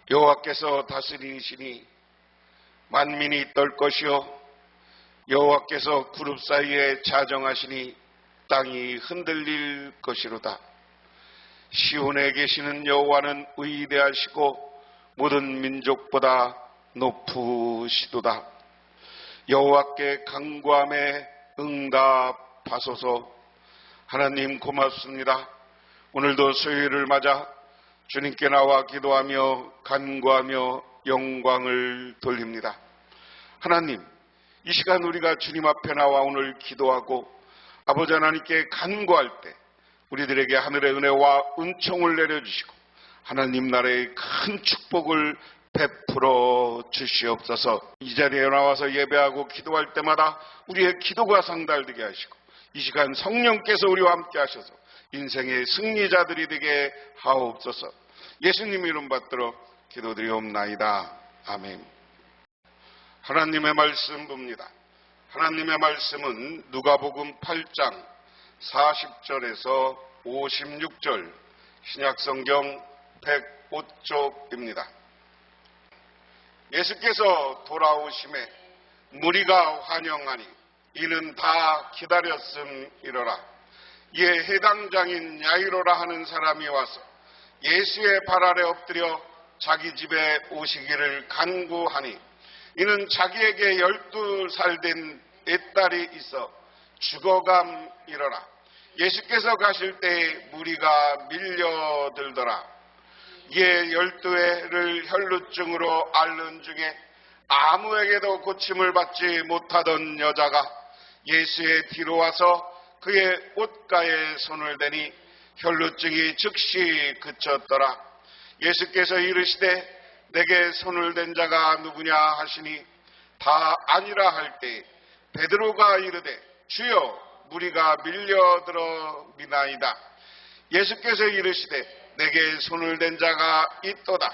여호와께서 다스리시니 만민이 떨 것이요 여호와께서 구룹 사이에 자정하시니 땅이 흔들릴 것이로다. 시온에 계시는 여호와는 위대하시고 모든 민족보다 높으시도다. 여호와께 간구함에 응답하소서. 하나님 고맙습니다. 오늘도 수요일을 맞아 주님께 나와 기도하며 간구하며 영광을 돌립니다. 하나님, 이 시간 우리가 주님 앞에 나와 오늘 기도하고 아버지 하나님께 간구할 때 우리들에게 하늘의 은혜와 은총을 내려주시고 하나님 나라의 큰 축복을 베풀어 주시옵소서. 이 자리에 나와서 예배하고 기도할 때마다 우리의 기도가 상달되게 하시고 이 시간 성령께서 우리와 함께 하셔서 인생의 승리자들이 되게 하옵소서. 예수님 이름 받들어 기도드리옵나이다. 아멘. 하나님의 말씀 봅니다. 하나님의 말씀은 누가복음 8장 40절에서 56절 신약성경 105쪽입니다. 예수께서 돌아오심에 무리가 환영하니 이는 다 기다렸음이로라. 이에 해당장인 야이로라 하는 사람이 와서 예수의 발 아래 엎드려 자기 집에 오시기를 간구하니 이는 자기에게 12살 된 애딸이 있어 죽어감이로라. 예수께서 가실 때 무리가 밀려들더라. 이에 12회를 혈루증으로 앓는 중에 아무에게도 고침을 받지 못하던 여자가 예수의 뒤로 와서 그의 옷가에 손을 대니 혈루증이 즉시 그쳤더라. 예수께서 이르시되 내게 손을 댄 자가 누구냐 하시니 다 아니라 할 때 베드로가 이르되 주여 무리가 밀려들어 미나이다. 예수께서 이르시되 내게 손을 댄 자가 있도다.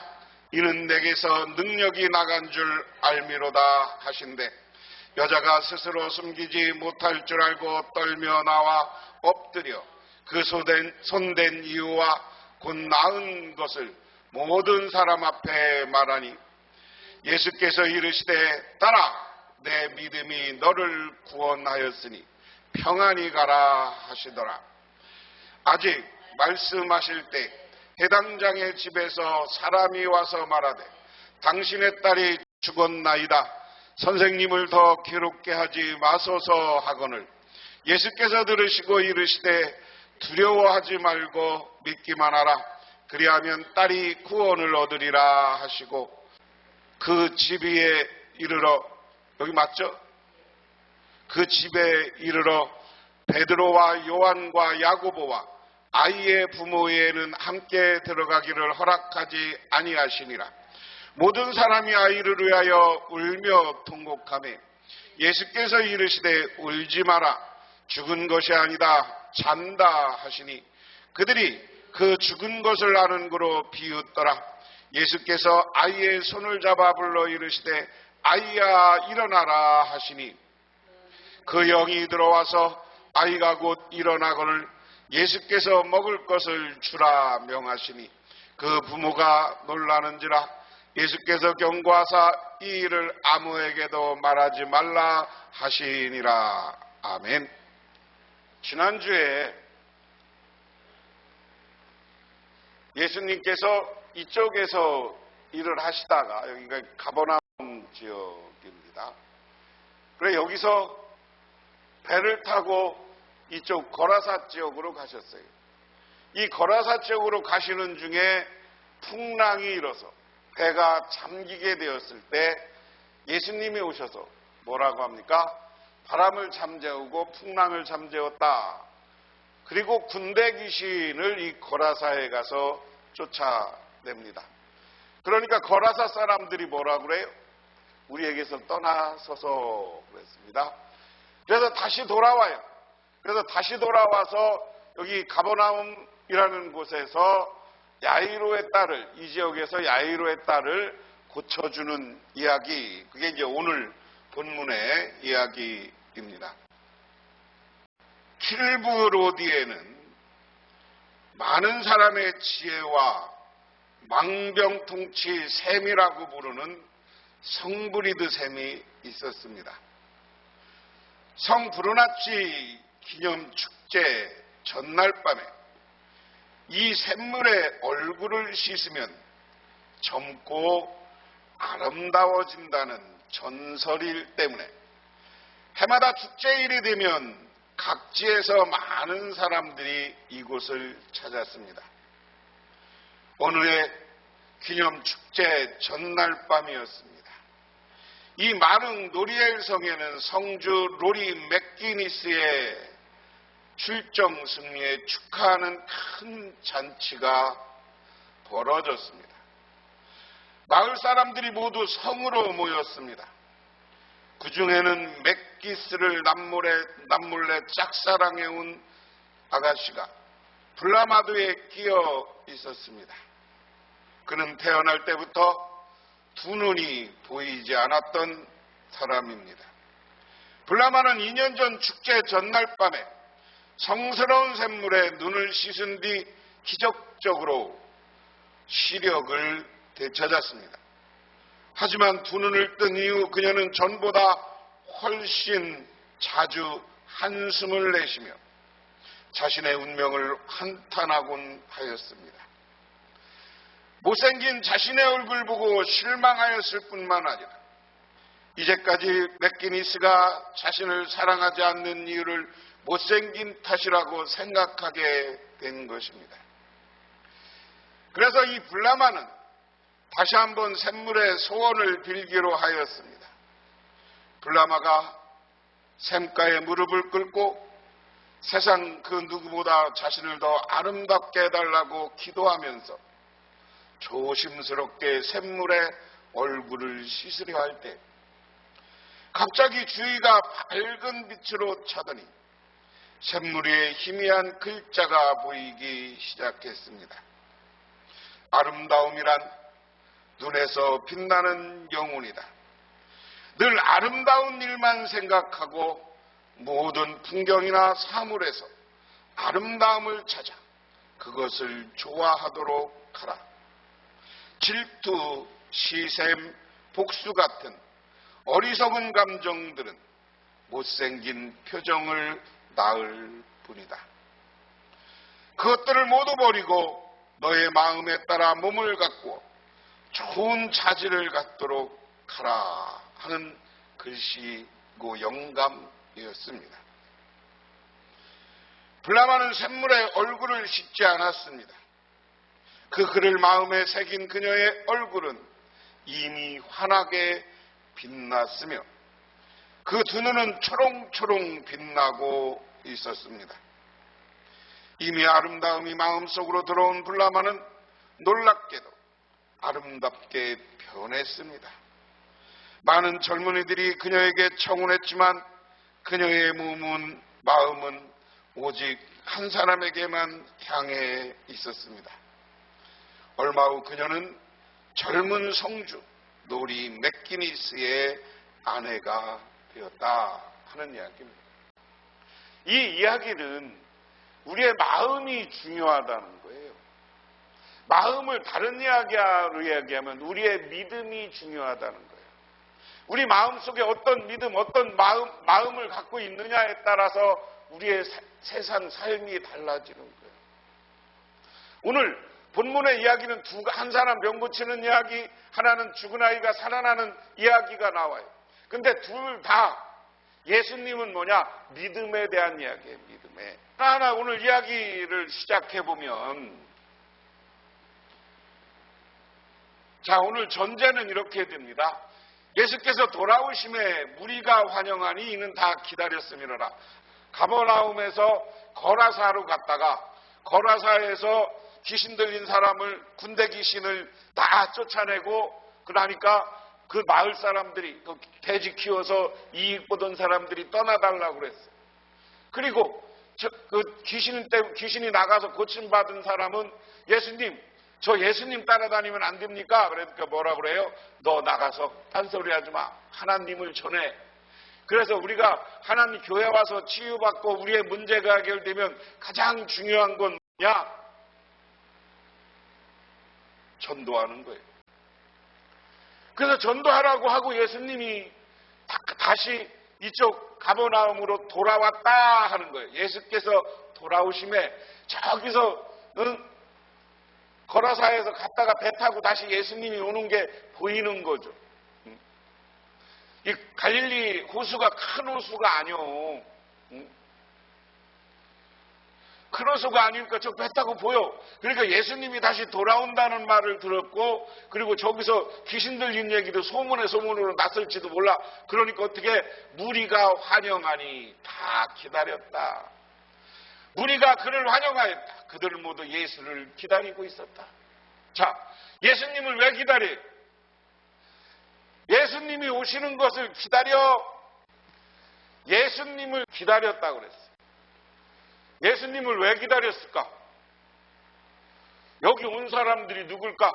이는 내게서 능력이 나간 줄 알미로다 하신대 여자가 스스로 숨기지 못할 줄 알고 떨며 나와 엎드려 그 손댄 이유와 곧 나은 것을 모든 사람 앞에 말하니 예수께서 이르시되 따라 내 믿음이 너를 구원하였으니 평안히 가라 하시더라. 아직 말씀하실 때 해당장의 집에서 사람이 와서 말하되 당신의 딸이 죽었나이다. 선생님을 더 괴롭게 하지 마소서 하거늘 예수께서 들으시고 이르시되 두려워하지 말고 믿기만 하라. 그리하면 딸이 구원을 얻으리라 하시고 그 집 위에 이르러 여기 맞죠? 그 집에 이르러 베드로와 요한과 야고보와 아이의 부모에는 함께 들어가기를 허락하지 아니하시니라. 모든 사람이 아이를 위하여 울며 통곡하매 예수께서 이르시되 울지 마라. 죽은 것이 아니다 잔다 하시니 그들이 그 죽은 것을 아는 거로 비웃더라. 예수께서 아이의 손을 잡아 불러 이르시되 아이야 일어나라 하시니 그 영이 들어와서 아이가 곧 일어나거늘 예수께서 먹을 것을 주라 명하시니 그 부모가 놀라는지라. 예수께서 경고하사 이 일을 아무에게도 말하지 말라 하시니라. 아멘. 지난주에 예수님께서 이쪽에서 일을 하시다가 여기가 가버나움 지역입니다. 그래 여기서 배를 타고 이쪽 거라사 지역으로 가셨어요. 이 거라사 지역으로 가시는 중에 풍랑이 일어서 배가 잠기게 되었을 때 예수님이 오셔서 뭐라고 합니까? 바람을 잠재우고 풍랑을 잠재웠다. 그리고 군대 귀신을 이 거라사에 가서 쫓아냅니다. 그러니까 거라사 사람들이 뭐라고 그래요? 우리에게서 떠나서서 그랬습니다. 그래서 다시 돌아와요. 그래서 다시 돌아와서 여기 가버나움이라는 곳에서 야이로의 딸을, 이 지역에서 야이로의 딸을 고쳐주는 이야기, 그게 이제 오늘 본문의 이야기입니다. 킬브로디에는 많은 사람의 지혜와 망병통치 셈이라고 부르는 성브리드 셈이 있었습니다. 성 브루나치 기념축제 전날 밤에 이 샘물에 얼굴을 씻으면 젊고 아름다워진다는 전설일 때문에 해마다 축제일이 되면 각지에서 많은 사람들이 이곳을 찾았습니다. 오늘의 기념축제 전날 밤이었습니다. 이 마릉 노리엘 성에는 성주 로리 맥기니스의 출정 승리에 축하하는 큰 잔치가 벌어졌습니다. 마을 사람들이 모두 성으로 모였습니다. 그 중에는 맥기스를 남몰래 짝사랑해온 아가씨가 블라마드에 끼어 있었습니다. 그는 태어날 때부터 두 눈이 보이지 않았던 사람입니다. 블라마는 2년 전 축제 전날 밤에 성스러운 샘물에 눈을 씻은 뒤 기적적으로 시력을 되찾았습니다. 하지만 두 눈을 뜬 이후 그녀는 전보다 훨씬 자주 한숨을 내쉬며 자신의 운명을 한탄하곤 하였습니다. 못생긴 자신의 얼굴 보고 실망하였을 뿐만 아니라 이제까지 맥기니스가 자신을 사랑하지 않는 이유를 못생긴 탓이라고 생각하게 된 것입니다. 그래서 이 블라마는 다시 한번 샘물에 소원을 빌기로 하였습니다. 블라마가 샘가에 무릎을 꿇고 세상 그 누구보다 자신을 더 아름답게 해달라고 기도하면서 조심스럽게 샘물에 얼굴을 씻으려 할 때 갑자기 주위가 밝은 빛으로 차더니 샘물 위에 희미한 글자가 보이기 시작했습니다. 아름다움이란 눈에서 빛나는 영혼이다. 늘 아름다운 일만 생각하고 모든 풍경이나 사물에서 아름다움을 찾아 그것을 좋아하도록 하라. 질투, 시샘, 복수 같은 어리석은 감정들은 못생긴 표정을 낳을 뿐이다. 그것들을 모두 버리고 너의 마음에 따라 몸을 갖고 좋은 자질을 갖도록 하라 하는 글씨고 영감이었습니다. 블라마는 샘물에 얼굴을 씻지 않았습니다. 그 글을 마음에 새긴 그녀의 얼굴은 이미 환하게 빛났으며 그 두 눈은 초롱초롱 빛나고 있었습니다. 이미 아름다움이 마음속으로 들어온 블라마는 놀랍게도 아름답게 변했습니다. 많은 젊은이들이 그녀에게 청혼했지만 그녀의 마음은 오직 한 사람에게만 향해 있었습니다. 얼마 후 그녀는 젊은 성주 노리 맥기니스의 아내가 되었다 하는 이야기입니다. 이 이야기는 우리의 마음이 중요하다는 거예요. 마음을 다른 이야기로 이야기하면 우리의 믿음이 중요하다는 거예요. 우리 마음속에 어떤 믿음, 어떤 마음을 갖고 있느냐에 따라서 우리의 세상 삶이 달라지는 거예요. 오늘 본문의 이야기는 한 사람 병 고치는 이야기, 하나는 죽은 아이가 살아나는 이야기가 나와요. 근데 둘 다 예수님은 뭐냐? 믿음에 대한 이야기예요. 믿음에. 하나 오늘 이야기를 시작해보면 자, 오늘 전제는 이렇게 됩니다. 예수께서 돌아오심에 무리가 환영하니 이는 다 기다렸음이로라. 가버나움에서 거라사로 갔다가 거라사에서 귀신 들린 사람을 군대 귀신을 다 쫓아내고 그러니까 그 마을 사람들이 그 돼지 키워서 이익 보던 사람들이 떠나달라고 그랬어요. 그리고 그 귀신이 나가서 고침받은 사람은 예수님, 저 예수님 따라다니면 안 됩니까? 그러니까 뭐라 그래요? 너 나가서 딴소리 하지 마. 하나님을 전해. 그래서 우리가 하나님 교회 와서 치유받고 우리의 문제가 해결되면 가장 중요한 건 뭐냐? 전도하는 거예요. 그래서 전도하라고 하고 예수님이 다시 이쪽 가버나움으로 돌아왔다 하는 거예요. 예수께서 돌아오심에 저기서 거라사에서 갔다가 배 타고 다시 예수님이 오는 게 보이는 거죠. 이 갈릴리 호수가 큰 호수가 아니오. 큰 호수가 아니니까 저 배 타고 보여. 그러니까 예수님이 다시 돌아온다는 말을 들었고, 그리고 저기서 귀신 들린 얘기도 소문으로 났을지도 몰라. 그러니까 어떻게 무리가 환영하니 다 기다렸다. 무리가 그를 환영하였다. 그들 모두 예수를 기다리고 있었다. 자, 예수님을 왜 기다려요? 예수님이 오시는 것을 예수님을 기다렸다고 그랬어요. 예수님을 왜 기다렸을까? 여기 온 사람들이 누굴까?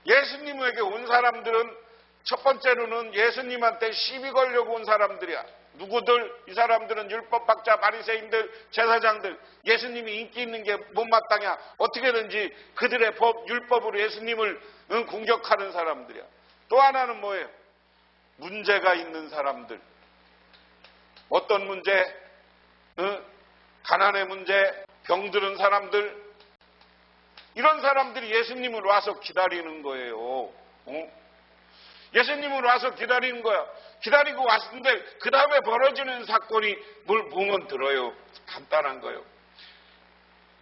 예수님에게 온 사람들은 첫 번째로는 예수님한테 시비 걸려고 온 사람들이야. 누구들? 이 사람들은 율법학자, 바리새인들, 제사장들. 예수님이 인기 있는 게 못마땅해. 어떻게든지 그들의 율법으로 예수님을 공격하는 사람들이야. 또 하나는 뭐예요? 문제가 있는 사람들. 어떤 문제? 가난의 문제, 병들은 사람들. 이런 사람들이 예수님을 와서 기다리는 거예요. 예수님을 와서 기다리는 거야. 기다리고 왔는데 그 다음에 벌어지는 사건이 뭘 보면 들어요. 간단한 거예요.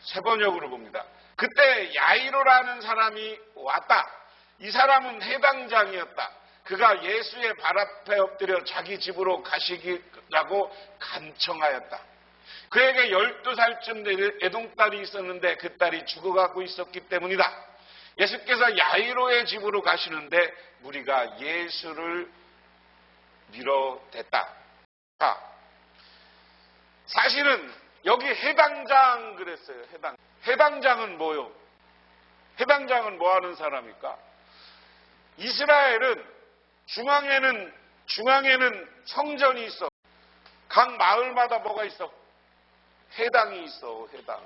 세 번역으로 봅니다. 그때 야이로라는 사람이 왔다. 이 사람은 해당장이었다. 그가 예수의 발 앞에 엎드려 자기 집으로 가시기라고 간청하였다. 그에게 12살쯤 된 애동딸이 있었는데 그 딸이 죽어가고 있었기 때문이다. 예수께서 야이로의 집으로 가시는데 무리가 예수를 밀어댔다. 자, 사실은 여기 해당장 그랬어요. 해당장은 뭐요? 해당장은 뭐 하는 사람입니까? 이스라엘은 중앙에는 성전이 있어. 각 마을마다 뭐가 있어? 회당이 있어. 회당.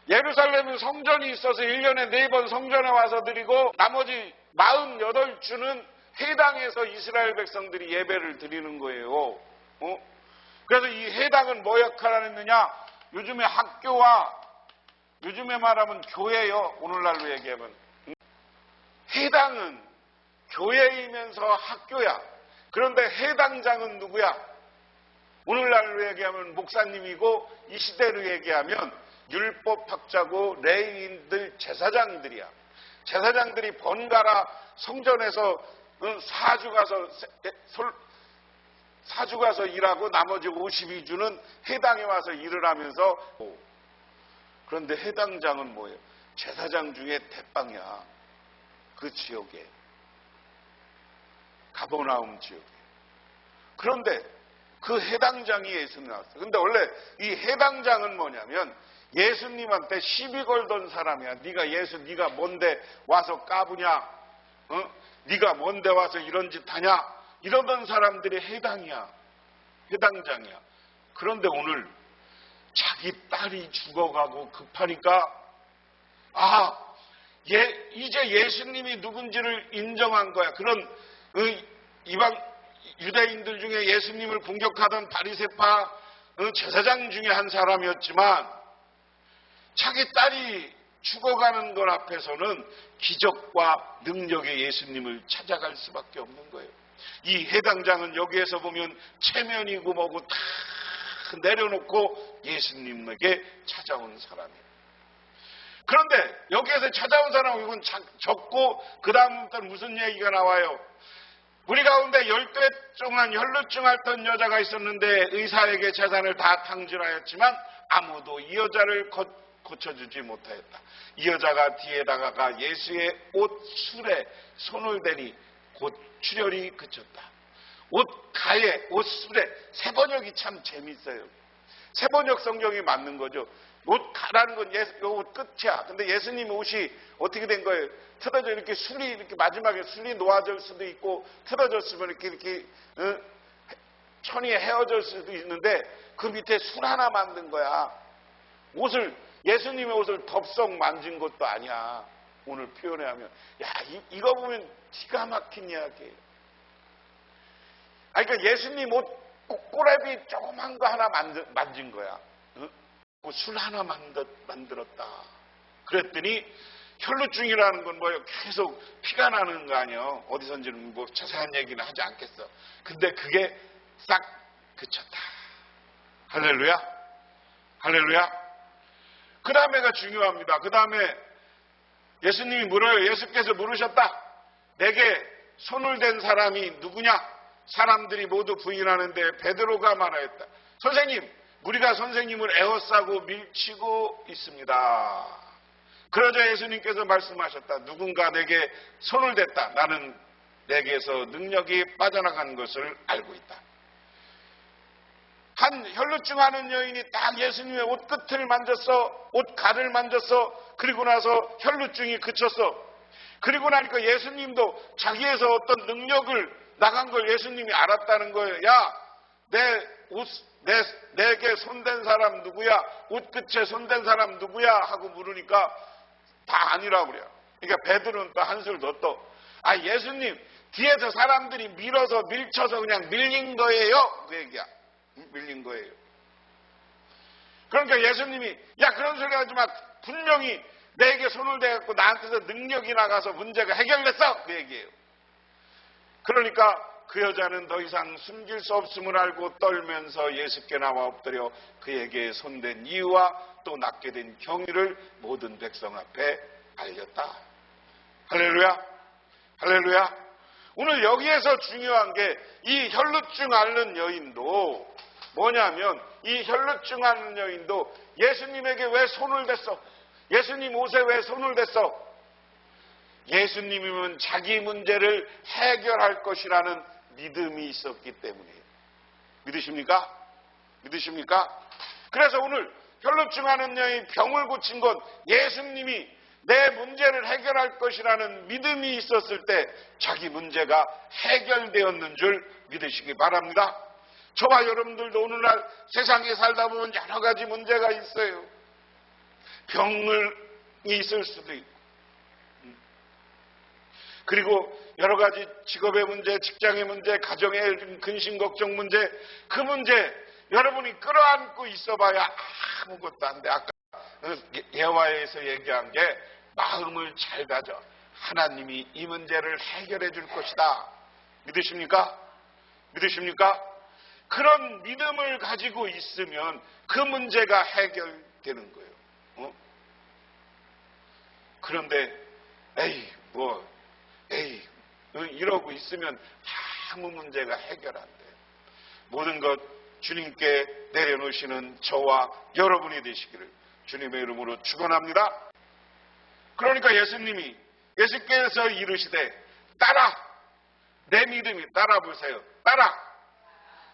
예루살렘은 성전이 있어서 1년에 4번 성전에 와서 드리고 나머지 48주는 회당에서 이스라엘 백성들이 예배를 드리는 거예요. 그래서 이 회당은 뭐 역할을 했느냐? 요즘에 학교와 요즘에 말하면 교회요. 오늘날로 얘기하면. 회당은 교회이면서 학교야. 그런데 회당장은 누구야? 오늘날로 얘기하면 목사님이고 이 시대로 얘기하면 율법학자고 레위인들 제사장들이야. 제사장들이 번갈아 성전에서 사주 가서 일하고 나머지 52주는 회당에 와서 일을 하면서 그런데 회당장은 뭐예요? 제사장 중에 대빵이야. 그 지역에. 가버나움 지역에. 그런데 그 해당장이 예수님 나왔어요. 근데 원래 이 해당장은 뭐냐면 예수님한테 시비 걸던 사람이야. 네가 뭔데 와서 까부냐? 네가 뭔데 와서 이런 짓 하냐? 이러던 사람들이 해당이야. 해당장이야. 그런데 오늘 자기 딸이 죽어가고 급하니까 이제 예수님이 누군지를 인정한 거야. 그런 이방 유대인들 중에 예수님을 공격하던 바리새파 제사장 중에 한 사람이었지만 자기 딸이 죽어가는 것 앞에서는 기적과 능력의 예수님을 찾아갈 수밖에 없는 거예요. 이 해당장은 여기에서 보면 체면이고 뭐고 다 내려놓고 예수님에게 찾아온 사람이에요. 그런데 여기에서 찾아온 사람은 이건 적고 그 다음부터는 무슨 얘기가 나와요? 우리 가운데 10대 동안 혈루증 앓던 여자가 있었는데 의사에게 재산을 다 탕진하였지만 아무도 이 여자를 고쳐주지 못하였다. 이 여자가 뒤에 다가가 예수의 옷술에 손을 대니 곧 출혈이 그쳤다. 옷가에 옷술에 세번역이 참 재밌어요. 세번역 성경이 맞는 거죠. 옷가라는 건 옷 끝이야. 근데 예수님 옷이 어떻게 된 거예요? 틀어져 이렇게 마지막에 술이 놓아질 수도 있고 틀어졌으면 이렇게 천이 헤어질 수도 있는데 그 밑에 술 하나 만든 거야. 옷을 예수님의 옷을 덥석 만진 것도 아니야. 오늘 표현에 하면. 야, 이거 보면 기가 막힌 이야기예요. 아니, 그러니까 예수님 옷 꼬레비 조그만 거 하나 만진 거야. 응? 술 하나 만들었다. 그랬더니 혈루증이라는 건 뭐예요? 계속 피가 나는 거 아니에요? 어디선지는 뭐 자세한 얘기는 하지 않겠어. 근데 그게 싹 그쳤다. 할렐루야. 할렐루야. 그 다음에가 중요합니다. 그 다음에 예수님이 물어요. 예수께서 물으셨다. 내게 손을 댄 사람이 누구냐? 사람들이 모두 부인하는데 베드로가 말하였다. 선생님, 우리가 선생님을 에워싸고 밀치고 있습니다. 그러자 예수님께서 말씀하셨다. 누군가 내게 손을 댔다. 나는 내게서 능력이 빠져나간 것을 알고 있다. 한 혈루증하는 여인이 딱 예수님의 옷 끝을 만졌어. 옷 가를 만졌어. 그리고 나서 혈루증이 그쳤어. 그리고 나니까 예수님도 자기에서 어떤 능력을 나간 걸 예수님이 알았다는 거예요. 야, 내게 손댄 사람 누구야? 옷 끝에 손댄 사람 누구야? 하고 물으니까 다 아니라고 그래요. 그러니까 베드로는 또 한술 더 떠. 아, 예수님, 뒤에서 사람들이 밀쳐서 그냥 밀린 거예요. 그 얘기야. 밀린 거예요. 그러니까 예수님이, 야, 그런 소리 하지 마. 분명히 내게 손을 대갖고 나한테서 능력이 나가서 문제가 해결됐어. 그 얘기예요. 그러니까 그 여자는 더 이상 숨길 수 없음을 알고 떨면서 예수께 나와 엎드려 그에게 손댄 이유와 또 낫게 된 경위를 모든 백성 앞에 알렸다. 할렐루야. 할렐루야. 오늘 여기에서 중요한 게 이 혈루증 앓는 여인도 뭐냐면 이 혈루증 앓는 여인도 예수님에게 왜 손을 댔어? 예수님 옷에 왜 손을 댔어? 예수님이면 자기 문제를 해결할 것이라는 믿음이 있었기 때문이에요. 믿으십니까? 믿으십니까? 그래서 오늘 혈루증하는 여인 병을 고친 건 예수님이 내 문제를 해결할 것이라는 믿음이 있었을 때 자기 문제가 해결되었는 줄 믿으시기 바랍니다. 저와 여러분들도 오늘날 세상에 살다 보면 여러 가지 문제가 있어요. 병이 있을 수도 있고, 그리고 여러 가지 직업의 문제, 직장의 문제, 가정의 근심 걱정 문제, 그 문제 여러분이 끌어안고 있어봐야 아무것도 안 돼. 아까 예화에서 얘기한 게 마음을 잘 가져. 하나님이 이 문제를 해결해 줄 것이다. 믿으십니까? 믿으십니까? 그런 믿음을 가지고 있으면 그 문제가 해결되는 거예요. 그런데 이러고 있으면 아무 문제가 해결 안 돼요. 모든 것 주님께 내려놓으시는 저와 여러분이 되시기를 주님의 이름으로 축원합니다. 그러니까 예수께서 이르시되 따라, 내 믿음이, 따라 보세요. 따라,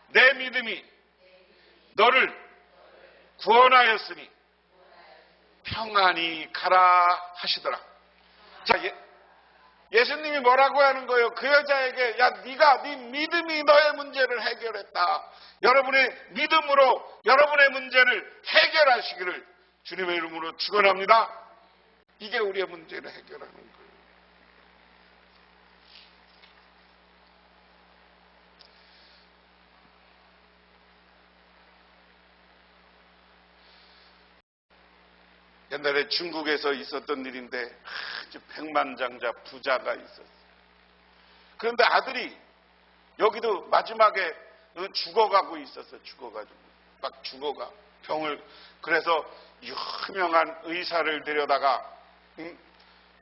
내 믿음이 너를 구원하였으니 평안히 가라 하시더라. 자, 예수님이 뭐라고 하는 거예요? 그 여자에게, 야, 네 믿음이 너의 문제를 해결했다. 여러분의 믿음으로 여러분의 문제를 해결하시기를 주님의 이름으로 축원합니다. 이게 우리의 문제를 해결하는 거예요. 옛날에 중국에서 있었던 일인데 아주 백만장자 부자가 있었어요. 그런데 아들이 여기도 마지막에 죽어가고 있었어요. 죽어가지고 막 죽어가 병을. 그래서 유명한 의사를 데려다가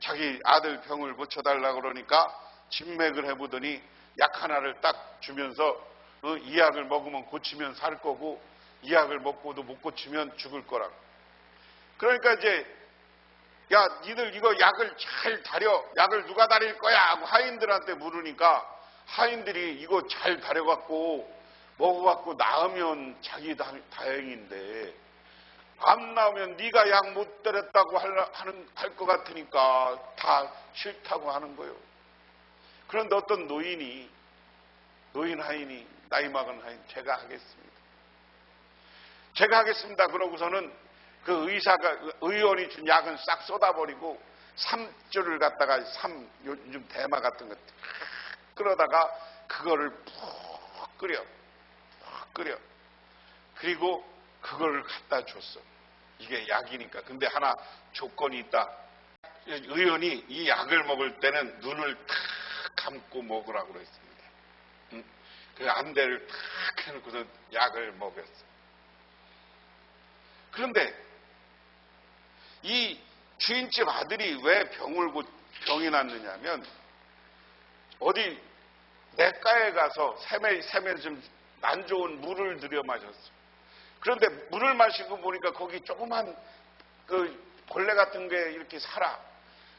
자기 아들 병을 고쳐달라고 그러니까 진맥을 해보더니 약 하나를 딱 주면서 이 약을 먹으면 고치면 살 거고 이 약을 먹고도 못 고치면 죽을 거라고. 그러니까 이제, 야, 니들 이거 약을 잘 다려. 약을 누가 다릴 거야? 하고 하인들한테 물으니까 하인들이 이거 잘 다려갖고 먹어갖고 나으면 자기 다행인데 안 나오면 네가 약 못 다렸다고 할 것 같으니까 다 싫다고 하는 거예요. 그런데 어떤 노인 하인이, 나이 먹은 하인, 제가 하겠습니다. 그러고서는 그 의원이 준 약은 싹 쏟아버리고 삼주를 갖다가 요즘 대마 같은 거 끓여다가 그거를 푹 끓여. 그리고 그거를 갖다 줬어. 이게 약이니까. 근데 하나 조건이 있다. 의원이 이 약을 먹을 때는 눈을 탁 감고 먹으라고 그랬습니다. 그 안대를 탁 해놓고서 약을 먹였어. 그런데 이 주인집 아들이 왜 병이 났느냐면 어디 냇가에 가서 샘에 좀 안 좋은 물을 들여 마셨어. 그런데 물을 마시고 보니까 거기 조그만 그 벌레 같은 게 이렇게 살아.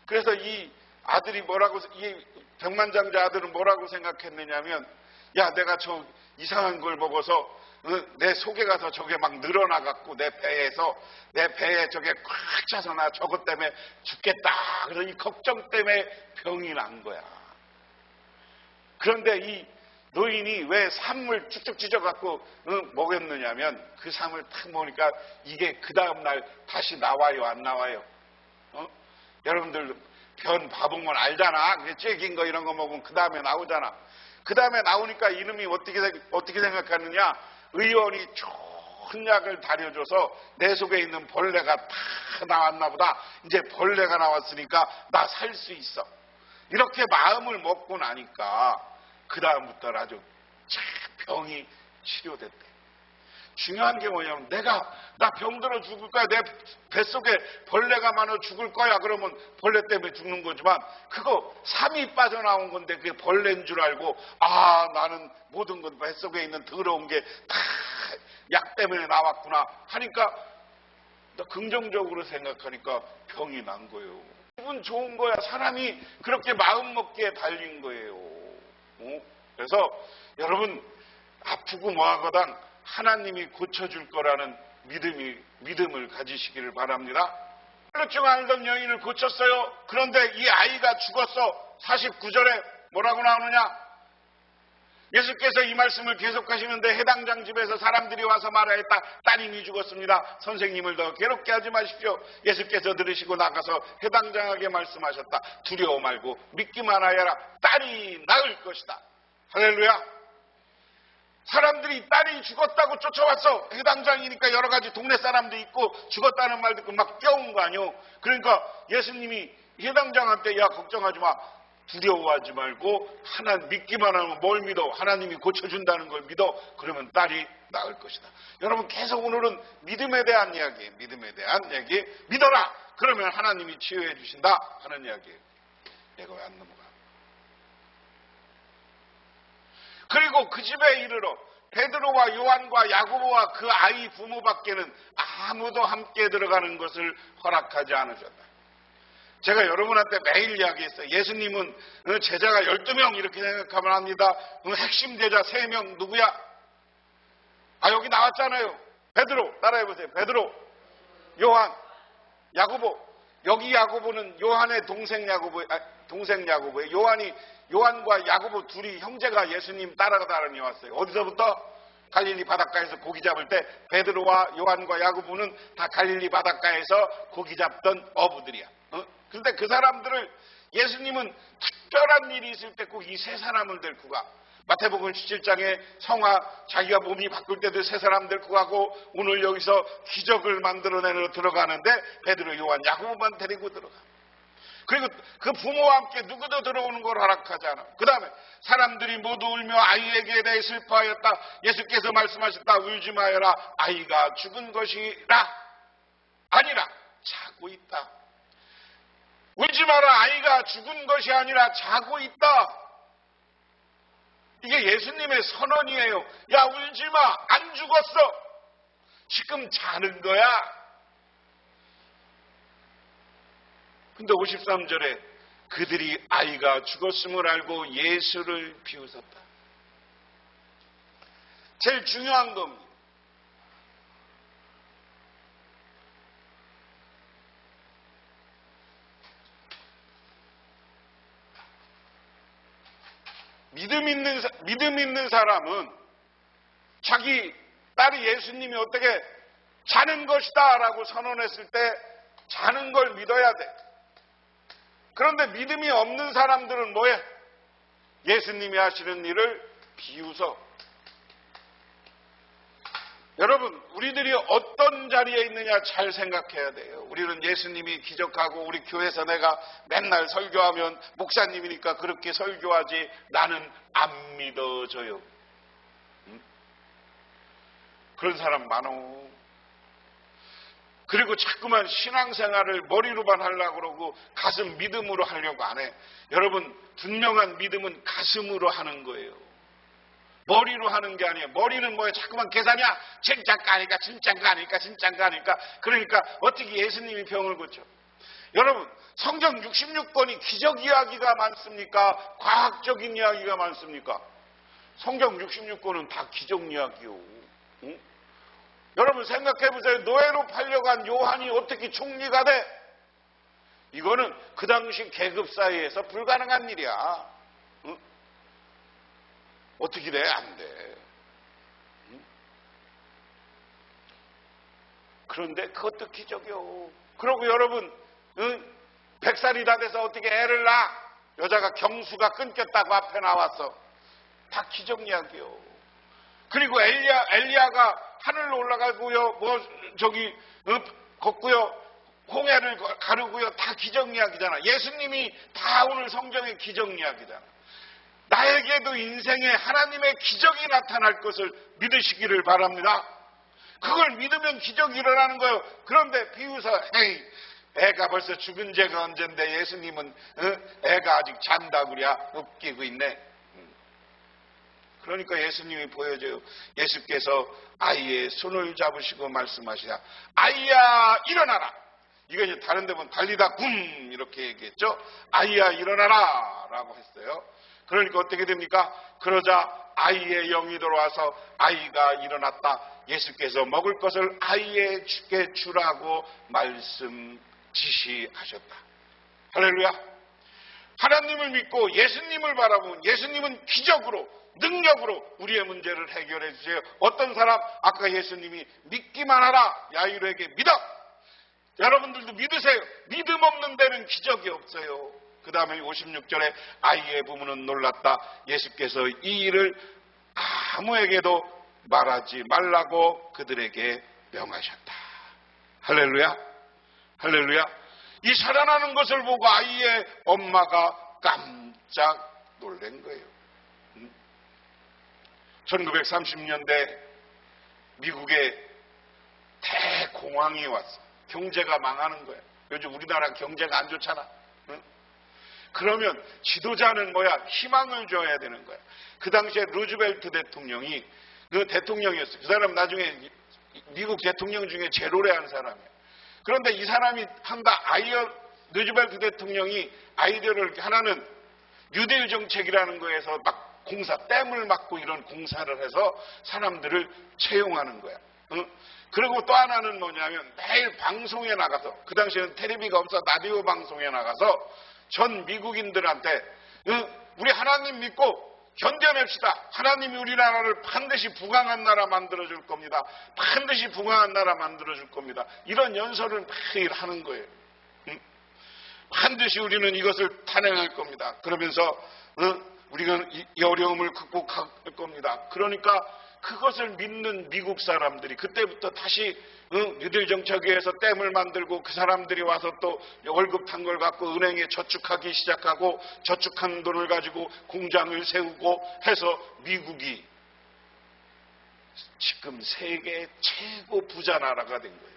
그래서 이 아들이 이 백만장자 아들은 뭐라고 생각했느냐면, 야, 내가 저 이상한 걸 먹어서 내 속에 가서 저게 막 늘어나갖고 내 배에 저게 꽉 차서 나 저것 때문에 죽겠다. 그래서 이 걱정 때문에 병이 난 거야. 그런데 이 노인이 왜 삼을 쭉쭉 찢어갖고 먹였느냐면, 그 삼을 탁 먹으니까 이게 그 다음날 다시 나와요, 안 나와요? 여러분들 변 봐보면 알잖아. 찌긴 거 이런 거 먹으면 그 다음에 나오잖아. 그 다음에 나오니까 이놈이 어떻게 생각하느냐? 의원이 좋은 약을 다려줘서 내 속에 있는 벌레가 다 나왔나 보다. 이제 벌레가 나왔으니까 나 살 수 있어. 이렇게 마음을 먹고 나니까 그 다음부터 아주 병이 치료됐대. 중요한 게 뭐냐면, 나 병들어 죽을 거야. 내 뱃속에 벌레가 많아 죽을 거야. 그러면 벌레 때문에 죽는 거지만, 그거 삼이 빠져나온 건데 그게 벌레인 줄 알고, 나는 모든 것 뱃속에 있는 더러운 게 다 약 때문에 나왔구나 하니까, 나 긍정적으로 생각하니까 병이 난 거예요. 기분 좋은 거야. 사람이 그렇게 마음 먹기에 달린 거예요. 그래서 여러분, 아프고 뭐하거든 하나님이 고쳐줄 거라는 믿음을 가지시기를 바랍니다. 혈루증 앓던 여인을 고쳤어요. 그런데 이 아이가 죽었어. 49절에 뭐라고 나오느냐? 예수께서 이 말씀을 계속하시는데 해당장 집에서 사람들이 와서 말하였다. 따님이 죽었습니다. 선생님을 더 괴롭게 하지 마십시오. 예수께서 들으시고 나가서 해당장에게 말씀하셨다. 두려워 말고 믿기만 하여라. 딸이 나을 것이다. 할렐루야. 사람들이 딸이 죽었다고 쫓아왔어. 해당장이니까 여러 가지 동네 사람도 있고 죽었다는 말 듣고 막 껴온 거 아니요. 그러니까 예수님이 해당장한테, 야, 걱정하지 마. 두려워하지 말고 하나 믿기만 하면 뭘 믿어? 하나님이 고쳐준다는 걸 믿어. 그러면 딸이 나을 것이다. 여러분, 계속 오늘은 믿음에 대한 이야기예요. 믿음에 대한 이야기. 믿어라. 그러면 하나님이 치유해 주신다 하는 이야기예요. 내가 왜 안 넘어가? 그리고 그 집에 이르러 베드로와 요한과 야고보와 그 아이 부모밖에는 아무도 함께 들어가는 것을 허락하지 않으셨다. 제가 여러분한테 매일 이야기했어요. 예수님은 제자가 12명 이렇게 생각하면 합니다. 핵심 제자 3명 누구야? 여기 나왔잖아요. 베드로, 따라해보세요. 베드로, 요한, 야고보. 여기 야고보는 요한의 동생 야고보예요. 요한과 야고보 둘이 형제가 예수님 따라다니 왔어요. 어디서부터? 갈릴리 바닷가에서 고기 잡을 때 베드로와 요한과 야고보는 다 갈릴리 바닷가에서 고기 잡던 어부들이야. 그런데 그 사람들을 예수님은 특별한 일이 있을 때 꼭 이 세 사람을 데리고 가. 마태복음 17장에 성화 자기가 몸이 바꿀 때도 세 사람 데리고 가고, 오늘 여기서 기적을 만들어내러 들어가는데 베드로, 요한, 야고보만 데리고 들어가. 그리고 그 부모와 함께 누구도 들어오는 걸 허락하지 않아. 그 다음에 사람들이 모두 울며 아이에게 대해 슬퍼하였다. 예수께서 말씀하셨다. 울지 마여라. 아이가 죽은 것이라. 아니라 자고 있다. 울지 마라. 아이가 죽은 것이 아니라 자고 있다. 이게 예수님의 선언이에요. 야, 울지 마. 안 죽었어. 지금 자는 거야. 근데 53절에 그들이 아이가 죽었음을 알고 예수를 비웃었다. 제일 중요한 겁니다. 믿음 있는 사람은 자기 딸이 예수님이 어떻게 자는 것이다 라고 선언했을 때 자는 걸 믿어야 돼. 그런데 믿음이 없는 사람들은 뭐해? 예수님이 하시는 일을 비웃어. 여러분, 우리들이 어떤 자리에 있느냐 잘 생각해야 돼요. 우리는 예수님이 기적하고 우리 교회에서 내가 맨날 설교하면 목사님이니까 그렇게 설교하지 나는 안 믿어져요. 그런 사람 많어. 그리고 자꾸만 신앙생활을 머리로만 하려고 그러고 가슴 믿음으로 하려고 안 해. 여러분, 분명한 믿음은 가슴으로 하는 거예요. 머리로 하는 게 아니에요. 머리는 뭐예요? 자꾸만 계산이야. 진짠가 아닐까, 진짠가 아닐까, 진짠가 아닐까. 그러니까 어떻게 예수님이 병을 고쳐? 여러분, 성경 66권이 기적 이야기가 많습니까? 과학적인 이야기가 많습니까? 성경 66권은 다 기적 이야기요. 응? 여러분 생각해 보세요. 노예로 팔려간 요한이 어떻게 총리가 돼? 이거는 그 당시 계급 사이에서 불가능한 일이야. 응? 어떻게 돼? 안 돼. 응? 그런데 그것도 기적이요. 그리고 여러분, 100살이 다 돼서 어떻게 애를 낳아? 여자가 경수가 끊겼다고 앞에 나왔어. 다 기적 이야기요. 그리고 엘리야가 하늘로 올라가고요, 걷고요, 홍해를 가르고요, 다 기적 이야기잖아. 예수님이 다 오늘 성경의 기적 이야기잖아. 나에게도 인생에 하나님의 기적이 나타날 것을 믿으시기를 바랍니다. 그걸 믿으면 기적이 일어나는 거예요. 그런데 비웃어, 에이, 애가 벌써 죽은 지가 언젠데 예수님은 애가 아직 잔다고 그래. 웃기고 있네. 그러니까 예수님이 보여줘요. 예수께서 아이의 손을 잡으시고 말씀하시자. 아이야 일어나라. 이거 이제 다른 데 보면 달리다 굼 이렇게 얘기했죠. 아이야 일어나라 라고 했어요. 그러니까 어떻게 됩니까? 그러자 아이의 영이 들어와서 아이가 일어났다. 예수께서 먹을 것을 아이에게 주라고 말씀 지시하셨다. 할렐루야. 하나님을 믿고 예수님을 바라보면 예수님은 기적으로 능력으로 우리의 문제를 해결해 주세요. 어떤 사람 아까 예수님이 믿기만 하라 야이로에게 믿어. 여러분들도 믿으세요. 믿음 없는 데는 기적이 없어요. 그 다음에 56절에 아이의 부모는 놀랐다. 예수께서 이 일을 아무에게도 말하지 말라고 그들에게 명하셨다. 할렐루야. 할렐루야. 이 살아나는 것을 보고 아이의 엄마가 깜짝 놀란 거예요. 1930년대 미국에 대공황이 왔어. 경제가 망하는 거야. 요즘 우리나라 경제가 안 좋잖아. 응? 그러면 지도자는 뭐야? 희망을 줘야 되는 거야. 그 당시에 루즈벨트 대통령이 그 대통령이었어요. 그 사람 나중에 미국 대통령 중에 제일 오래 한 사람이야. 그런데 이 사람이 루즈벨트 대통령이 아이디어를 하나는 뉴딜 정책이라는 거에서 막 댐을 막고 이런 공사를 해서 사람들을 채용하는 거야. 응? 그리고 또 하나는 뭐냐면 매일 방송에 나가서, 그 당시에는 텔레비가 없어 라디오 방송에 나가서 전 미국인들한테 우리 하나님 믿고 견뎌냅시다. 하나님이 우리나라를 반드시 부강한 나라 만들어줄 겁니다. 반드시 부강한 나라 만들어줄 겁니다. 이런 연설을 매일 하는 거예요. 응? 반드시 우리는 이것을 탄핵할 겁니다. 그러면서 우리가 이 어려움을 극복할 겁니다. 그러니까 그것을 믿는 미국 사람들이 그때부터 다시 뉴딜 정책에 의해서 댐을 만들고 그 사람들이 와서 또 월급 탄 걸 갖고 은행에 저축하기 시작하고 저축한 돈을 가지고 공장을 세우고 해서 미국이 지금 세계 최고 부자 나라가 된 거예요.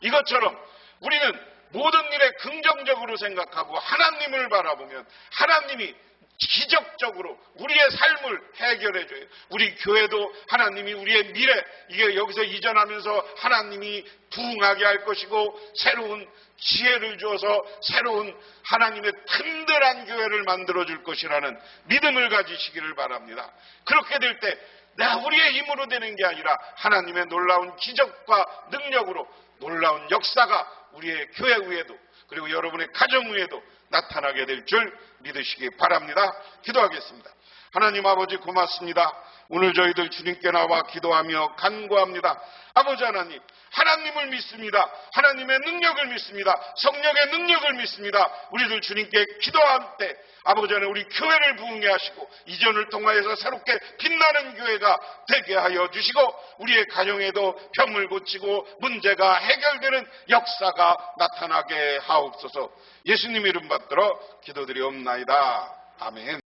이것처럼 우리는 모든 일에 긍정적으로 생각하고 하나님을 바라보면 하나님이 기적적으로 우리의 삶을 해결해줘요. 우리 교회도 하나님이 우리의 미래, 이게 여기서 이전하면서 하나님이 부흥하게 할 것이고 새로운 지혜를 주어서 새로운 하나님의 든든한 교회를 만들어줄 것이라는 믿음을 가지시기를 바랍니다. 그렇게 될 때 내가 우리의 힘으로 되는 게 아니라 하나님의 놀라운 기적과 능력으로 놀라운 역사가 우리의 교회 위에도 그리고 여러분의 가정 위에도 나타나게 될 줄 믿으시기 바랍니다. 기도하겠습니다. 하나님 아버지 고맙습니다. 오늘 저희들 주님께 나와 기도하며 간구합니다. 아버지 하나님, 하나님을 믿습니다. 하나님의 능력을 믿습니다. 성령의 능력을 믿습니다. 우리들 주님께 기도할 때 아버지 하나님 우리 교회를 부흥해 하시고 이전을 통하여서 새롭게 빛나는 교회가 되게 하여 주시고 우리의 가정에도 병을 고치고 문제가 해결되는 역사가 나타나게 하옵소서. 예수님 이름 받들어 기도드리옵나이다. 아멘.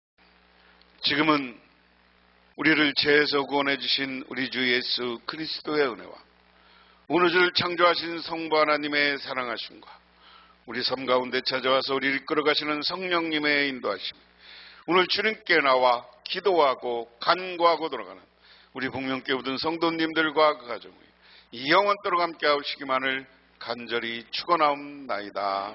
지금은 우리를 죄에서 구원해 주신 우리 주 예수 그리스도의 은혜와 오늘 주를 창조하신 성부 하나님의 사랑하심과 우리 삶 가운데 찾아와서 우리를 이끌어가시는 성령님의 인도하심, 오늘 주님께 나와 기도하고 간구하고 돌아가는 우리 복명교회 모든 성도님들과 그 가정이 이 영원토록 함께 하시기만을 간절히 축원하옵나이다.